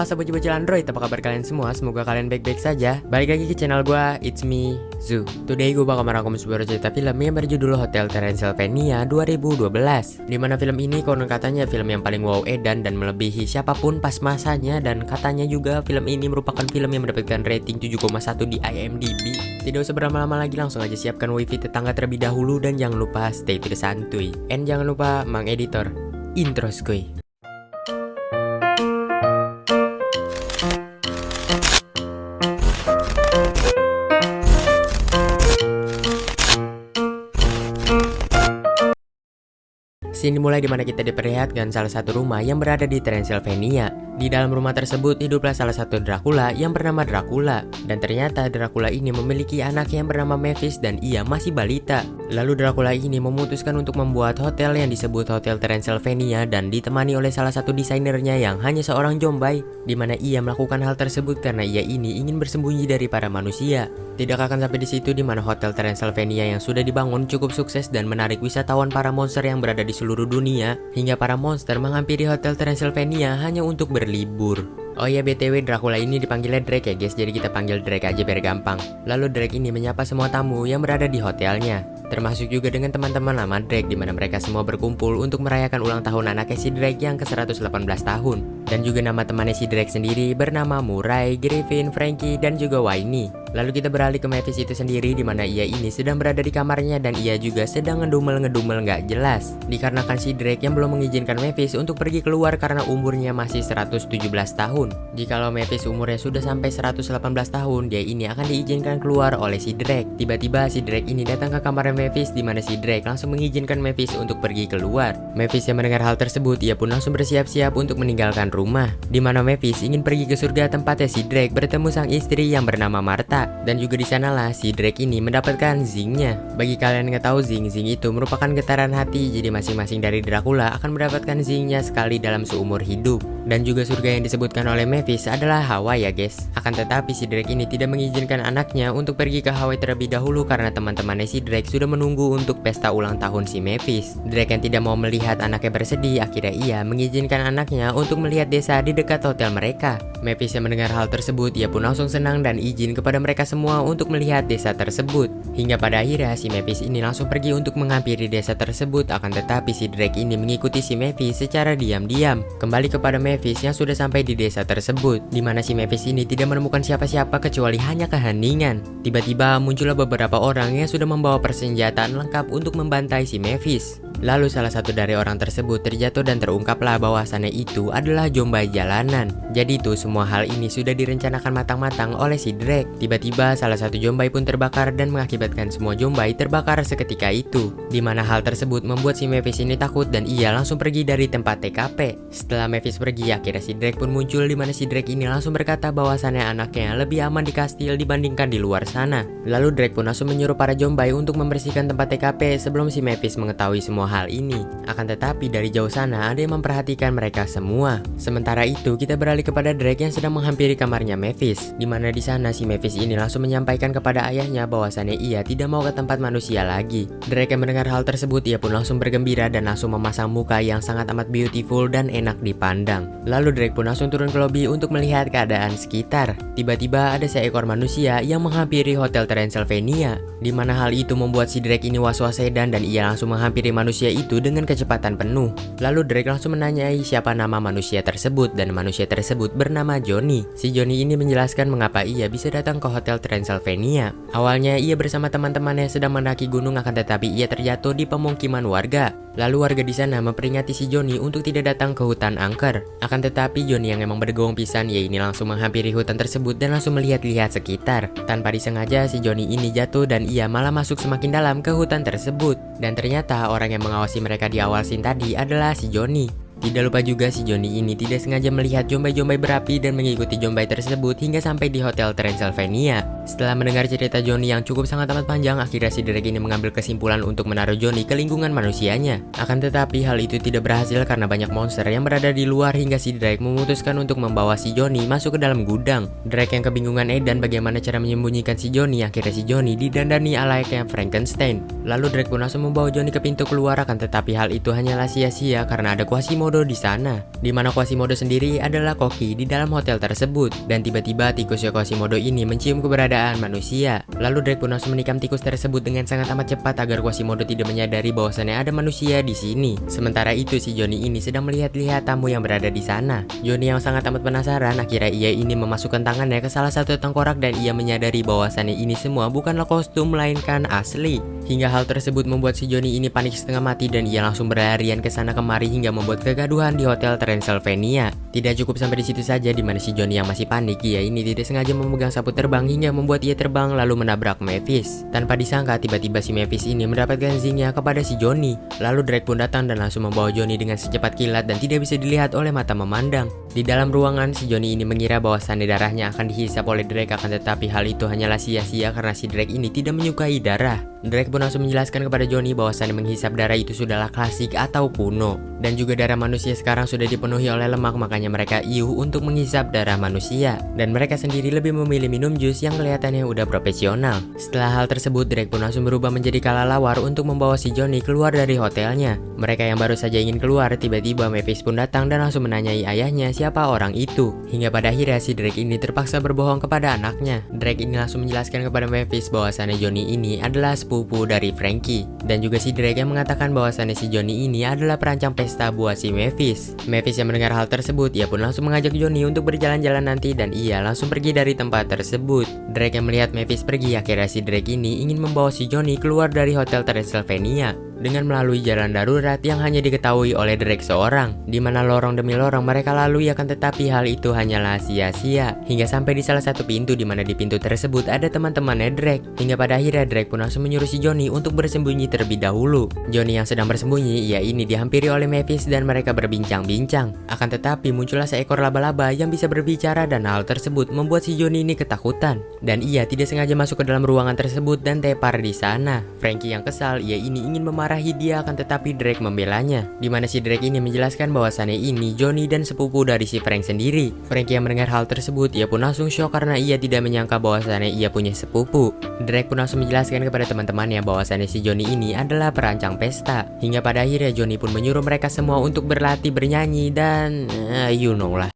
What's up bocil-bocil Android, apa kabar kalian semua? Semoga kalian baik-baik saja. Balik lagi ke channel gua, it's me, Zu. Today gua bakal merangkum sebuah cerita film yang berjudul Hotel Transylvania 2012. Dimana film ini konon katanya film yang paling wow edan dan melebihi siapapun pas masanya. Dan katanya juga film ini merupakan film yang mendapatkan rating 7,1 di IMDb. Tidak usah berlama-lama lagi, langsung aja siapkan wifi tetangga terlebih dahulu. Dan jangan lupa stay santuy. And jangan lupa Mang Editor, intro skuy. Scene dimulai dimana kita diperlihatkan salah satu rumah yang berada di Transylvania. Di dalam rumah tersebut hiduplah salah satu Dracula yang bernama Dracula. Dan ternyata Dracula ini memiliki anak yang bernama Mavis dan ia masih balita. Lalu Dracula ini memutuskan untuk membuat hotel yang disebut Hotel Transylvania dan ditemani oleh salah satu desainernya yang hanya seorang Jombai. Dimana ia melakukan hal tersebut karena ia ini ingin bersembunyi dari para manusia. Tidak akan sampai di situ, dimana Hotel Transylvania yang sudah dibangun cukup sukses dan menarik wisatawan para monster yang berada di seluruh dunia, hingga para monster menghampiri Hotel Transylvania hanya untuk berlibur. Oh ya, BTW Dracula ini dipanggilnya Drake ya guys, jadi kita panggil Drake aja biar gampang. Lalu Drake ini menyapa semua tamu yang berada di hotelnya, termasuk juga dengan teman-teman lama Drake, dimana mereka semua berkumpul untuk merayakan ulang tahun anaknya si Drake yang ke-118 tahun. Dan juga nama temannya si Drake sendiri bernama Murray, Griffin, Frankie, dan juga Wayne. Lalu kita beralih ke Mavis itu sendiri, dimana ia ini sedang berada di kamarnya dan ia juga sedang ngedumel nggak jelas. Dikarenakan si Drake yang belum mengizinkan Mavis untuk pergi keluar karena umurnya masih 117 tahun. Jikalau Mavis umurnya sudah sampai 118 tahun, dia ini akan diizinkan keluar oleh si Drake. Tiba-tiba si Drake ini datang ke kamarnya Mavis, dimana si Drake langsung mengizinkan Mavis untuk pergi keluar. Mavis yang mendengar hal tersebut, ia pun langsung bersiap-siap untuk meninggalkan rumah. Dimana Mavis ingin pergi ke surga tempatnya si Drake bertemu sang istri yang bernama Martha. Dan juga di sanalah si Drake ini mendapatkan zingnya. Bagi kalian yang tahu zing itu merupakan getaran hati. Jadi masing-masing dari Dracula akan mendapatkan zingnya sekali dalam seumur hidup. Dan juga surga yang disebutkan oleh Mavis adalah Hawaii ya guys. Akan tetapi si Drake ini tidak mengizinkan anaknya untuk pergi ke Hawaii terlebih dahulu karena teman-temannya si Drake sudah menunggu untuk pesta ulang tahun si Mavis. Drake yang tidak mau melihat anaknya bersedih, akhirnya ia mengizinkan anaknya untuk melihat desa di dekat hotel mereka. Mavis yang mendengar hal tersebut, ia pun langsung senang dan izin kepada mereka semua untuk melihat desa tersebut. Hingga pada akhirnya si Mavis ini langsung pergi untuk menghampiri desa tersebut. Akan tetapi si Drake ini mengikuti si Mavis secara diam-diam kembali kepada Mavis yang sudah sampai di desa tersebut, dimana si Mavis ini tidak menemukan siapa-siapa kecuali hanya keheningan. Tiba-tiba muncullah beberapa orang yang sudah membawa persenjataan lengkap untuk membantai si Mavis. Lalu salah satu dari orang tersebut terjatuh dan terungkaplah bahwasannya itu adalah Jombai jalanan. Jadi itu semua hal ini sudah direncanakan matang-matang oleh si Drake. Tiba-tiba salah satu Jombai pun terbakar dan mengakibatkan semua Jombai terbakar seketika itu. Dimana hal tersebut membuat si Mavis ini takut dan ia langsung pergi dari tempat TKP. Setelah Mavis pergi, akhirnya si Drake pun muncul, dimana si Drake ini langsung berkata bahwasannya anaknya lebih aman di kastil dibandingkan di luar sana. Lalu Drake pun langsung menyuruh para Jombai untuk membersihkan tempat TKP sebelum si Mavis mengetahui semua hal ini. Akan tetapi dari jauh sana ada yang memperhatikan mereka semua. Sementara itu kita beralih kepada Drake yang sedang menghampiri kamarnya Mavis, dimana di sana si Mavis ini langsung menyampaikan kepada ayahnya bahwasannya ia tidak mau ke tempat manusia lagi. Drake yang mendengar hal tersebut, ia pun langsung bergembira dan langsung memasang muka yang sangat amat beautiful dan enak dipandang. Lalu Drake pun langsung turun ke lobi untuk melihat keadaan sekitar. Tiba-tiba ada seekor manusia yang menghampiri Hotel Transylvania, dimana hal itu membuat si Drake ini was-was sedan dan ia langsung menghampiri manusia itu dengan kecepatan penuh. Lalu Drake langsung menanyai siapa nama manusia tersebut dan manusia tersebut bernama Johnny. Si Johnny ini menjelaskan mengapa ia bisa datang ke Hotel Transylvania. Awalnya ia bersama teman-temannya sedang mendaki gunung, akan tetapi ia terjatuh di pemukiman warga. Lalu warga di sana memperingati si Johnny untuk tidak datang ke hutan angker. Akan tetapi Johnny yang emang bergowong pisan, ia ini langsung menghampiri hutan tersebut dan langsung melihat-lihat sekitar. Tanpa disengaja si Johnny ini jatuh dan ia malah masuk semakin dalam ke hutan tersebut. Dan ternyata orang yang mengawasi mereka di awal scene tadi adalah si Johnny. Tidak lupa juga si Johnny ini tidak sengaja melihat jombai-jombai berapi dan mengikuti jombai tersebut hingga sampai di Hotel Transylvania. Setelah mendengar cerita Johnny yang cukup sangat amat panjang, akhirnya si Drake ini mengambil kesimpulan untuk menaruh Johnny ke lingkungan manusianya. Akan tetapi hal itu tidak berhasil karena banyak monster yang berada di luar hingga si Drake memutuskan untuk membawa si Johnny masuk ke dalam gudang. Drake yang kebingungan dan bagaimana cara menyembunyikan si Johnny, akhirnya si Johnny didandani layaknya Frankenstein. Lalu Drake pun langsung membawa Johnny ke pintu keluar, akan tetapi hal itu hanyalah sia-sia karena ada Quasimodo di sana. Di mana Quasimodo sendiri adalah koki di dalam hotel tersebut. Dan tiba-tiba tikusnya Quasimodo ini mencium keberadaan manusia. Lalu Drake pun langsung menikam tikus tersebut dengan sangat amat cepat agar Quasimodo tidak menyadari bahwasannya ada manusia di sini. Sementara itu si Johnny ini sedang melihat-lihat tamu yang berada di sana. Johnny yang sangat amat penasaran, akhirnya ia ini memasukkan tangannya ke salah satu tengkorak dan ia menyadari bahwasannya ini semua bukanlah kostum melainkan asli. Hingga hal tersebut membuat si Johnny ini panik setengah mati dan ia langsung berlarian ke sana kemari hingga membuat kegaduhan di Hotel Transylvania. Tidak cukup sampai di situ saja, di mana si Johnny yang masih panik, ia ini tidak sengaja memegang sapu terbang hingga membuat ia terbang lalu menabrak Mavis. Tanpa disangka tiba-tiba si Mavis ini mendapatkan zinc-nya kepada si Johnny. Lalu Drake pun datang dan langsung membawa Johnny dengan secepat kilat dan tidak bisa dilihat oleh mata memandang. Di dalam ruangan si Johnny ini mengira bahwasannya darahnya akan dihisap oleh Drake, akan tetapi hal itu hanyalah sia-sia karena si Drake ini tidak menyukai darah. Drake pun langsung menjelaskan kepada Johnny bahwasannya menghisap darah itu sudahlah klasik atau kuno. Dan juga darah manusia sekarang sudah dipenuhi oleh lemak, makanya mereka iuh untuk menghisap darah manusia. Dan mereka sendiri lebih memilih minum jus yang kelihatannya udah profesional. Setelah hal tersebut, Drake pun langsung berubah menjadi kelelawar untuk membawa si Johnny keluar dari hotelnya. Mereka yang baru saja ingin keluar, tiba-tiba Mavis pun datang dan langsung menanyai ayahnya siapa orang itu. Hingga pada akhirnya si Drake ini terpaksa berbohong kepada anaknya. Drake ini langsung menjelaskan kepada Mavis bahwasannya Johnny ini adalah sepupu dari Frankie. Dan juga si Drake yang mengatakan bahwasannya si Johnny ini adalah perancang pesta buat si Mavis. Mavis yang mendengar hal tersebut, ia pun langsung mengajak Johnny untuk berjalan-jalan nanti dan ia langsung pergi dari tempat tersebut. Drake yang melihat Mavis pergi, akhirnya si Drake ini ingin membawa si Johnny keluar dari Hotel Transylvania dengan melalui jalan darurat yang hanya diketahui oleh Drake seorang, di mana lorong demi lorong mereka lalui, akan tetapi hal itu hanyalah sia-sia. Hingga sampai di salah satu pintu, di mana di pintu tersebut ada teman-temannya Drake. Hingga pada akhirnya Drake pun langsung menyuruh si Johnny untuk bersembunyi terlebih dahulu. Johnny yang sedang bersembunyi, ia ini dihampiri oleh Mavis dan mereka berbincang-bincang. Akan tetapi muncullah seekor laba-laba yang bisa berbicara dan hal tersebut membuat si Johnny ini ketakutan. Dan ia tidak sengaja masuk ke dalam ruangan tersebut dan tepar di sana. Frankie yang kesal, ia ini ingin memarahi dia, akan tetapi Drake membelanya. Di mana si Drake ini menjelaskan bahwasannya ini Johnny dan sepupu dari si Frank sendiri. Frankie yang mendengar hal tersebut, ia pun langsung shock karena ia tidak menyangka bahwasannya ia punya sepupu. Drake pun langsung menjelaskan kepada teman-temannya bahwasannya si Johnny ini adalah perancang pesta. Hingga pada akhirnya Johnny pun menyuruh mereka semua untuk berlatih bernyanyi dan you know lah.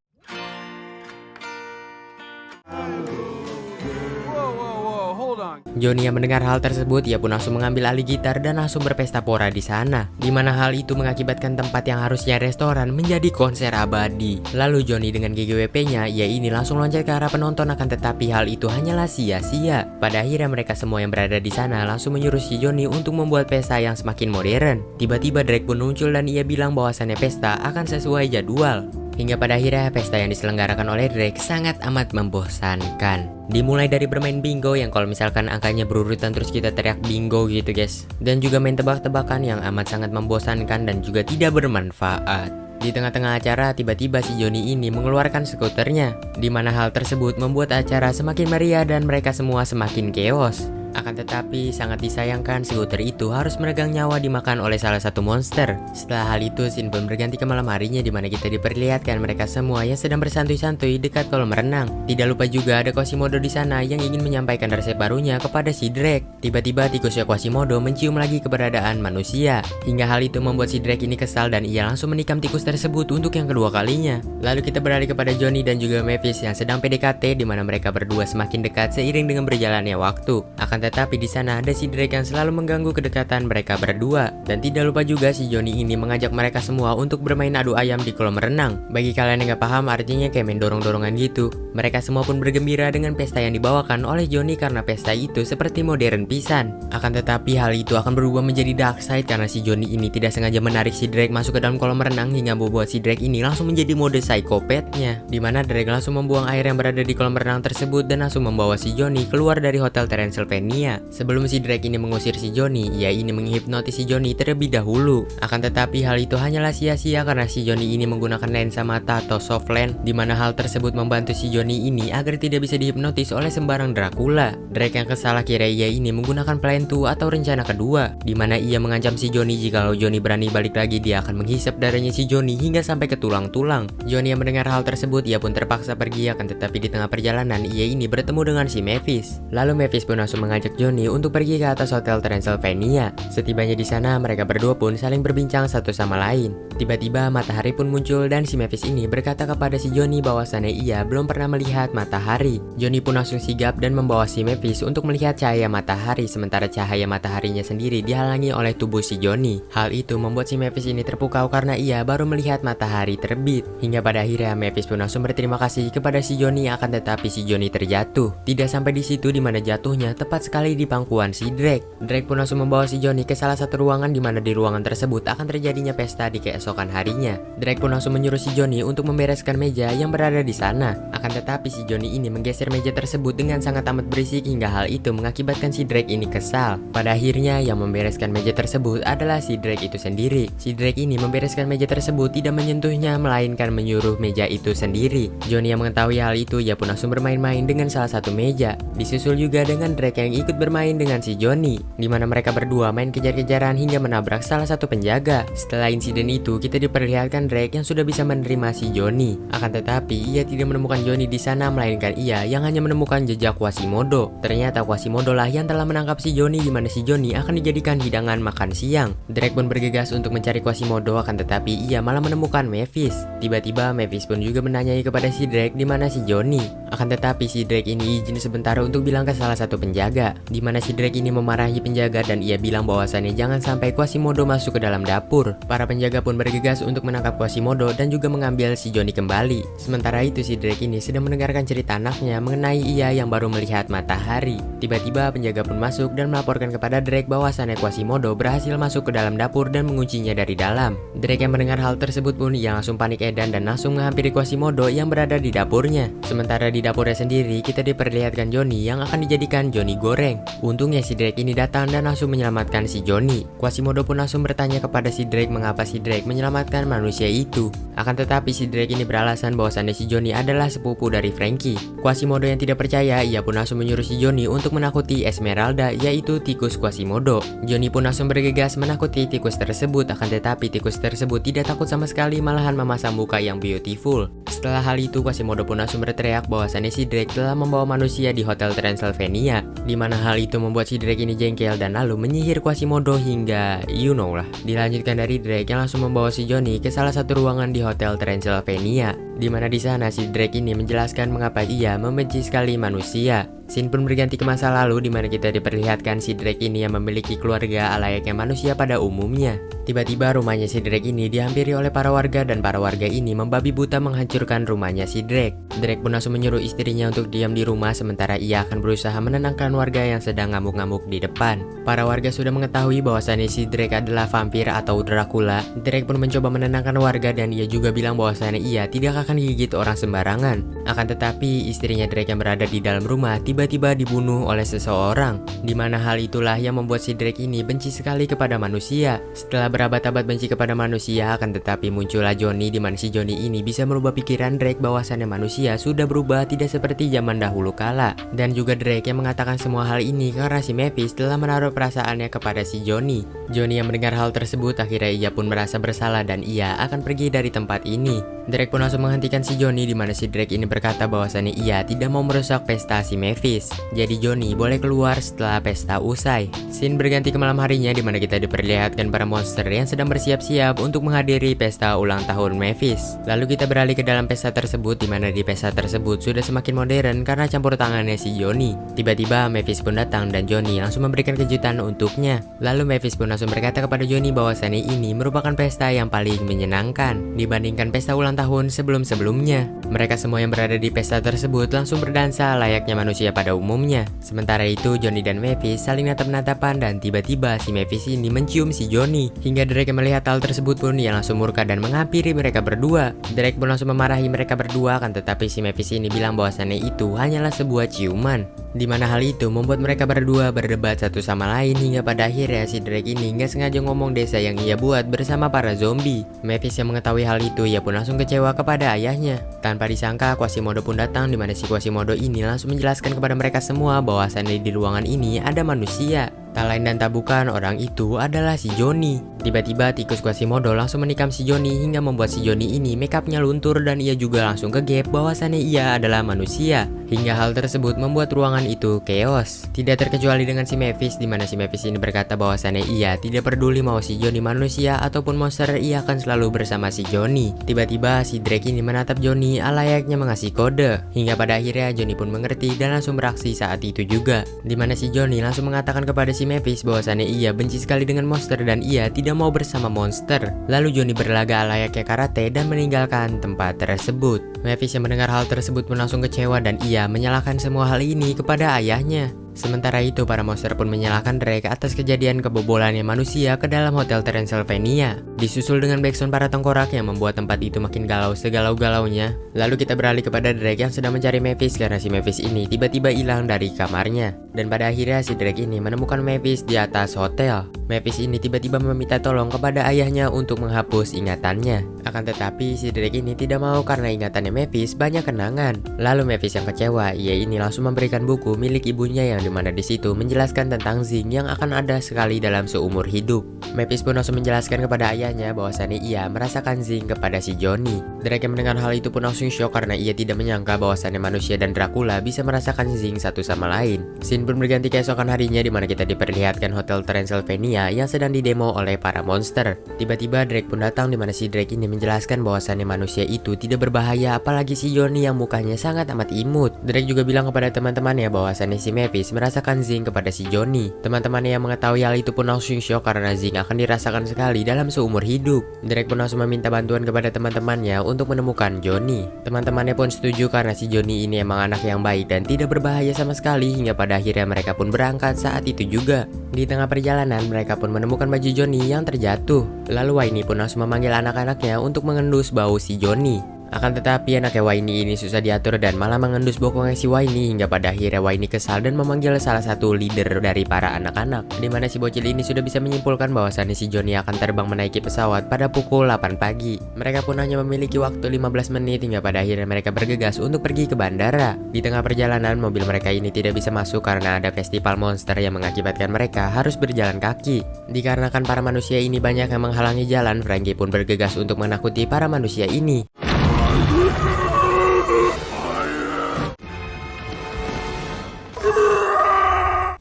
Johnny yang mendengar hal tersebut, ia pun langsung mengambil alih gitar dan langsung berpesta pora di sana. Di mana hal itu mengakibatkan tempat yang harusnya restoran menjadi konser abadi. Lalu Johnny dengan GGWP-nya, ia ini langsung loncat ke arah penonton, akan tetapi hal itu hanyalah sia-sia. Pada akhirnya mereka semua yang berada di sana langsung menyuruh si Johnny untuk membuat pesta yang semakin modern. Tiba-tiba Drake pun muncul dan ia bilang bahwasannya pesta akan sesuai jadwal. Hingga pada akhirnya pesta yang diselenggarakan oleh Drake sangat amat membosankan. Dimulai dari bermain bingo yang kalau misalkan angkanya berurutan terus kita teriak bingo gitu guys. Dan juga main tebak-tebakan yang amat sangat membosankan dan juga tidak bermanfaat. Di tengah-tengah acara tiba-tiba si Johnny ini mengeluarkan skuternya, di mana hal tersebut membuat acara semakin meriah dan mereka semua semakin chaos. Akan tetapi sangat disayangkan skuter itu harus meregang nyawa dimakan oleh salah satu monster. Setelah hal itu scene pun berganti ke malam harinya, di mana kita diperlihatkan mereka semua yang sedang bersantuy-santuy dekat kolam renang. Tidak lupa juga ada Quasimodo di sana yang ingin menyampaikan resep barunya kepada si Drake. Tiba-tiba tikusnya Quasimodo mencium lagi keberadaan manusia. Hingga hal itu membuat si Drake ini kesal dan ia langsung menikam tikus tersebut untuk yang kedua kalinya. Lalu kita beralih kepada Johnny dan juga Mavis yang sedang PDKT, di mana mereka berdua semakin dekat seiring dengan berjalannya waktu. Akan tetapi di sana ada si Drake yang selalu mengganggu kedekatan mereka berdua. Dan tidak lupa juga si Johnny ini mengajak mereka semua untuk bermain adu ayam di kolam renang. Bagi kalian yang gak paham, artinya kayak main dorong-dorongan gitu. Mereka semua pun bergembira dengan pesta yang dibawakan oleh Johnny karena pesta itu seperti modern pisan. Akan tetapi hal itu akan berubah menjadi dark side karena si Johnny ini tidak sengaja menarik si Drake masuk ke dalam kolam renang hingga membuat si Drake ini langsung menjadi mode psikopatnya. Dimana Drake langsung membuang air yang berada di kolam renang tersebut dan langsung membawa si Johnny keluar dari Hotel Transylvania. Fenia. Sebelum si Drake ini mengusir si Johnny, ia ini menghipnotis si Johnny terlebih dahulu. Akan tetapi hal itu hanyalah sia-sia karena si Johnny ini menggunakan lensa mata atau soft lens, di mana hal tersebut membantu si Johnny ini agar tidak bisa dihipnotis oleh sembarang Dracula. Drake yang kesal akhirnya ia ini menggunakan plan 2 atau rencana kedua, di mana ia mengancam si Johnny jikalau Johnny berani balik lagi dia akan menghisap darahnya si Johnny hingga sampai ke tulang-tulang. Johnny yang mendengar hal tersebut ia pun terpaksa pergi, akan tetapi di tengah perjalanan ia ini bertemu dengan si Mavis. Lalu Mavis pun langsung mengajak Johnny untuk pergi ke atas Hotel Transylvania. Setibanya di sana mereka berdua pun saling berbincang satu sama lain. Tiba-tiba matahari pun muncul dan si Mavis ini berkata kepada si Johnny bahwasannya ia belum pernah melihat matahari. Johnny pun langsung sigap dan membawa si Mavis untuk melihat cahaya matahari, sementara cahaya mataharinya sendiri dihalangi oleh tubuh si Johnny. Hal itu membuat si Mavis ini terpukau karena ia baru melihat matahari terbit. Hingga pada akhirnya Mavis pun langsung berterima kasih kepada si Johnny, akan tetapi si Johnny terjatuh. Tidak sampai di situ, di mana jatuhnya tepat sekali di pangkuan si Drake. Drake pun langsung membawa si Johnny ke salah satu ruangan, di mana di ruangan tersebut akan terjadinya pesta di keesokan harinya. Drake pun langsung menyuruh si Johnny untuk membereskan meja yang berada di sana. Akan tetapi si Johnny ini menggeser meja tersebut dengan sangat amat berisik hingga hal itu mengakibatkan si Drake ini kesal. Pada akhirnya yang membereskan meja tersebut adalah si Drake itu sendiri. Si Drake ini membereskan meja tersebut tidak menyentuhnya, melainkan menyuruh meja itu sendiri. Johnny yang mengetahui hal itu ia pun langsung bermain-main dengan salah satu meja. Disusul juga dengan Drake yang ikut bermain dengan si Johnny, di mana mereka berdua main kejar-kejaran hingga menabrak salah satu penjaga. Setelah insiden itu kita diperlihatkan Drake yang sudah bisa menerima si Johnny. Akan tetapi ia tidak menemukan Johnny di sana, melainkan ia yang hanya menemukan jejak Quasimodo. Ternyata Quasimodo lah yang telah menangkap si Johnny, di mana si Johnny akan dijadikan hidangan makan siang. Drake pun bergegas untuk mencari Quasimodo, akan tetapi ia malah menemukan Mavis. Tiba-tiba Mavis pun juga menanyai kepada si Drake di mana si Johnny. Akan tetapi si Drake ini izin sebentar untuk bilang ke salah satu penjaga, di mana si Drake ini memarahi penjaga dan ia bilang bahwasannya jangan sampai Quasimodo masuk ke dalam dapur. Para penjaga pun bergegas untuk menangkap Quasimodo dan juga mengambil si Johnny kembali. Sementara itu si Drake ini sedang mendengarkan cerita anaknya mengenai ia yang baru melihat matahari. Tiba-tiba penjaga pun masuk dan melaporkan kepada Drake bahwasannya Quasimodo berhasil masuk ke dalam dapur dan menguncinya dari dalam. Drake yang mendengar hal tersebut pun ia langsung panik edan dan langsung menghampiri Quasimodo yang berada di dapurnya. Sementara di dapurnya sendiri kita diperlihatkan Johnny yang akan dijadikan Johnny goreng. Untungnya si Drake ini datang dan langsung menyelamatkan si Johnny. Quasimodo pun langsung bertanya kepada si Drake mengapa si Drake menyelamatkan manusia itu. Akan tetapi si Drake ini beralasan bahwasannya si Johnny adalah sepupu dari Frankie. Quasimodo yang tidak percaya ia pun langsung menyuruh si Johnny untuk menakuti Esmeralda, yaitu tikus Quasimodo. Johnny pun langsung bergegas menakuti tikus tersebut, akan tetapi tikus tersebut tidak takut sama sekali, malahan memasang muka yang beautiful. Setelah hal itu Quasimodo pun langsung berteriak bahwasannya si Drake telah membawa manusia di Hotel Transylvania, di mana hal itu membuat si Drake ini jengkel dan lalu menyihir Quasimodo hingga you know lah. Dilanjutkan dari Drake yang langsung membawa si Johnny ke salah satu ruangan di Hotel Transylvania, di mana di sana si Drake ini menjelaskan mengapa ia membenci sekali manusia. Scene pun berganti ke masa lalu, di mana kita diperlihatkan si Drake ini yang memiliki keluarga layaknya manusia pada umumnya. Tiba-tiba rumahnya si Drake ini dihampiri oleh para warga dan para warga ini membabi buta menghancurkan rumahnya si Drake. Drake pun langsung menyuruh istrinya untuk diam di rumah, sementara ia akan berusaha menenangkan warga yang sedang ngamuk-ngamuk di depan. Para warga sudah mengetahui bahwasannya si Drake adalah vampir atau Dracula. Drake pun mencoba menenangkan warga dan ia juga bilang bahwasannya ia tidak akan gigit orang sembarangan. Akan tetapi istrinya Drake yang berada di dalam rumah tiba-tiba dibunuh oleh seseorang, di mana hal itulah yang membuat si Drake ini benci sekali kepada manusia. Setelah berabad-abad benci kepada manusia, akan tetapi muncullah Johnny, di mana si Johnny ini bisa merubah pikiran Drake bahwasannya manusia sudah berubah tidak seperti zaman dahulu kala. Dan juga Drake yang mengatakan semua hal ini karena si Mavis telah menaruh perasaannya kepada si Johnny. Johnny yang mendengar hal tersebut akhirnya ia pun merasa bersalah dan ia akan pergi dari tempat ini. Drake pun langsung menghentikan si Johnny, di mana si Drake ini berkata bahwasannya ia tidak mau merusak pesta si Mavis. Jadi Johnny boleh keluar setelah pesta usai. Scene berganti ke malam harinya, di mana kita diperlihatkan para monster yang sedang bersiap-siap untuk menghadiri pesta ulang tahun Mavis. Lalu kita beralih ke dalam pesta tersebut, di mana di pesta tersebut sudah semakin modern karena campur tangannya si Johnny. Tiba-tiba Mavis pun datang dan Johnny langsung memberikan kejutan untuknya. Lalu Mavis pun langsung berkata kepada Johnny bahwasannya ini merupakan pesta yang paling menyenangkan dibandingkan pesta ulang tahun sebelum-sebelumnya. Mereka semua yang berada di pesta tersebut langsung berdansa layaknya manusia pada umumnya. Sementara itu Johnny dan Mavis saling natap-natapan dan tiba-tiba si Mavis ini mencium si Johnny. Hingga Drake melihat hal tersebut pun ia langsung murka dan menghampiri mereka berdua. Drake pun langsung memarahi mereka berdua, kan tetapi si Mavis ini bilang bahwasannya itu hanyalah sebuah ciuman. Di mana hal itu membuat mereka berdua berdebat satu sama lain hingga pada akhirnya si Drake ini nggak sengaja ngomong desa yang ia buat bersama para zombie. Mavis yang mengetahui hal itu, ia pun langsung kecewa kepada ayahnya. Tanpa disangka Quasimodo pun datang, di mana si Quasimodo ini langsung menjelaskan kepada mereka semua bahwasannya di ruangan ini ada manusia. Tak lain dan tak bukan, orang itu adalah si Johnny. Tiba-tiba tikus Quasimodo langsung menikam si Johnny hingga membuat si Johnny ini makeupnya luntur dan ia juga langsung kegep bahwasannya ia adalah manusia. Hingga hal tersebut membuat ruangan itu chaos. Tidak terkecuali dengan si Mavis, di mana si Mavis ini berkata bahwasannya ia tidak peduli mau si Johnny manusia ataupun monster, ia akan selalu bersama si Johnny. Tiba-tiba si Drake ini menatap Johnny layaknya mengasih kode. Hingga pada akhirnya Johnny pun mengerti dan langsung beraksi saat itu juga. Di mana si Johnny langsung mengatakan kepada si Mavis bahwasannya ia benci sekali dengan monster dan ia tidak mau bersama monster. Lalu Johnny berlaga layaknya karate dan meninggalkan tempat tersebut. Mavis yang mendengar hal tersebut pun langsung kecewa dan ia menyalahkan semua hal ini kepada ayahnya. Sementara itu para monster pun menyalahkan Drake atas kejadian kebobolannya manusia ke dalam Hotel Transylvania. Disusul dengan backsound para tengkorak yang membuat tempat itu makin galau segalau-galaunya. Lalu kita beralih kepada Drake yang sedang mencari Mavis karena si Mavis ini tiba-tiba hilang dari kamarnya. Dan pada akhirnya si Drake ini menemukan Mavis di atas hotel. Mavis ini tiba-tiba meminta tolong kepada ayahnya untuk menghapus ingatannya. Akan tetapi si Drake ini tidak mau karena ingatannya Mavis banyak kenangan. Lalu Mavis yang kecewa, ia ini langsung memberikan buku milik ibunya yang dimana di situ menjelaskan tentang zinc yang akan ada sekali dalam seumur hidup. Mavis pun langsung menjelaskan kepada ayahnya bahwasannya ia merasakan zinc kepada si Johnny. Drake yang mendengar hal itu pun langsung shock karena ia tidak menyangka bahwasannya manusia dan Dracula bisa merasakan zinc satu sama lain. Scene pun berganti keesokan harinya di mana kita diperlihatkan Hotel Transylvania yang sedang didemo oleh para monster. Tiba-tiba Drake pun datang di mana si Drake ini menjelaskan bahwasannya manusia itu tidak berbahaya apalagi si Johnny yang mukanya sangat amat imut. Drake juga bilang kepada teman-temannya bahwasannya si Mavis merasakan zinc kepada si Johnny. Teman-temannya yang mengetahui hal itu pun langsung shock karena zinc akan dirasakan sekali dalam seumur hidup. Drake pun langsung meminta bantuan kepada teman-temannya untuk menemukan Johnny. Teman-temannya pun setuju karena si Johnny ini emang anak yang baik dan tidak berbahaya sama sekali hingga pada akhirnya mereka pun berangkat saat itu juga. Di tengah perjalanan mereka pun menemukan baju Johnny yang terjatuh. Lalu Wayne pun langsung memanggil anak-anaknya untuk mengendus bau si Johnny. Akan tetapi anaknya Wayne ini susah diatur dan malah mengendus bokongnya si Wayne hingga pada akhirnya Wayne kesal dan memanggil salah satu leader dari para anak-anak. Di mana si bocil ini sudah bisa menyimpulkan bahwasannya si Johnny akan terbang menaiki pesawat pada pukul 8 pagi. Mereka pun hanya memiliki waktu 15 menit hingga pada akhirnya mereka bergegas untuk pergi ke bandara. Di tengah perjalanan mobil mereka ini tidak bisa masuk karena ada festival monster yang mengakibatkan mereka harus berjalan kaki. Dikarenakan para manusia ini banyak yang menghalangi jalan, Frankie pun bergegas untuk menakuti para manusia ini.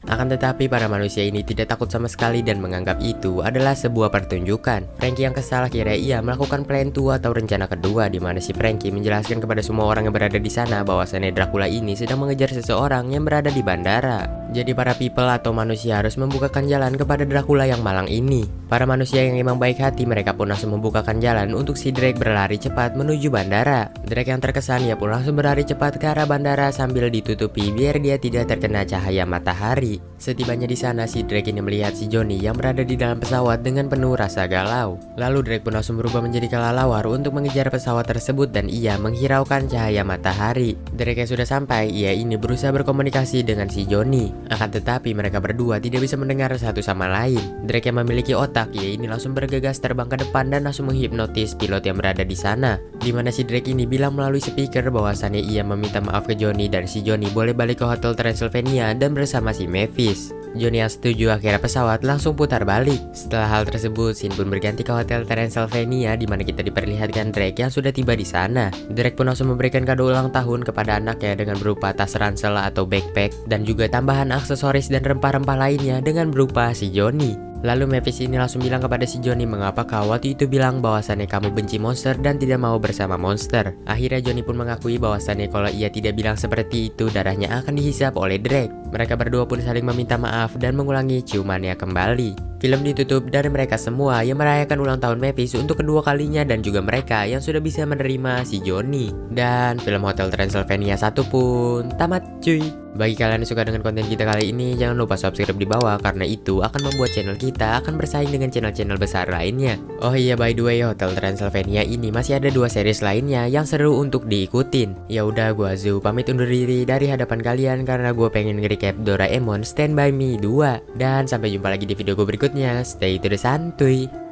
Akan tetapi para manusia ini tidak takut sama sekali dan menganggap itu adalah sebuah pertunjukan. Frankie yang kesal akhirnya ia melakukan plan 2 atau rencana kedua di mana si Frankie menjelaskan kepada semua orang yang berada di sana bahwasannya Dracula ini sedang mengejar seseorang yang berada di bandara. Jadi para people atau manusia harus membukakan jalan kepada Dracula yang malang ini. Para manusia yang memang baik hati mereka pun langsung membukakan jalan untuk si Drake berlari cepat menuju bandara. Drake yang terkesan ia pun langsung berlari cepat ke arah bandara sambil ditutupi biar dia tidak terkena cahaya matahari. Setibanya di sana si Drake ini melihat si Johnny yang berada di dalam pesawat dengan penuh rasa galau. Lalu Drake pun langsung berubah menjadi kelelawar untuk mengejar pesawat tersebut dan ia menghiraukan cahaya matahari. Drake yang sudah sampai, ia ini berusaha berkomunikasi dengan si Johnny. Akan tetapi mereka berdua tidak bisa mendengar satu sama lain. Drake yang memiliki otak, ia ini langsung bergegas terbang ke depan dan langsung menghipnotis pilot yang berada di sana. Di mana si Drake ini bilang melalui speaker bahwasannya ia meminta maaf ke Johnny dan si Johnny boleh balik ke Hotel Transylvania dan bersama si Mavis. Johnny yang setuju akhirnya pesawat langsung putar balik. Setelah hal tersebut, scene pun berganti ke Hotel Transylvania di mana kita diperlihatkan Drake yang sudah tiba di sana. Drake pun langsung memberikan kado ulang tahun kepada anaknya dengan berupa tas ransel atau backpack dan juga tambahan aksesoris dan rempah-rempah lainnya dengan berupa si Johnny. Lalu Mavis ini langsung bilang kepada si Johnny mengapa kau waktu itu bilang bahwasannya kamu benci monster dan tidak mau bersama monster. Akhirnya Johnny pun mengakui bahwasannya kalau ia tidak bilang seperti itu darahnya akan dihisap oleh Drake. Mereka berdua pun saling meminta maaf dan mengulangi ciumannya kembali. Film ditutup dari mereka semua yang merayakan ulang tahun Mavis untuk kedua kalinya dan juga mereka yang sudah bisa menerima si Johnny. Dan film Hotel Transylvania 1 pun tamat cuy. Bagi kalian yang suka dengan konten kita kali ini, jangan lupa subscribe di bawah karena itu akan membuat channel kita akan bersaing dengan channel-channel besar lainnya. Oh iya, by the way, Hotel Transylvania ini masih ada 2 series lainnya yang seru untuk diikutin. Ya udah, gua Zu pamit undur diri dari hadapan kalian karena gue pengen nge-recap Doraemon Stand By Me 2. Dan sampai jumpa lagi di video gue berikutnya. Stay to the santuy.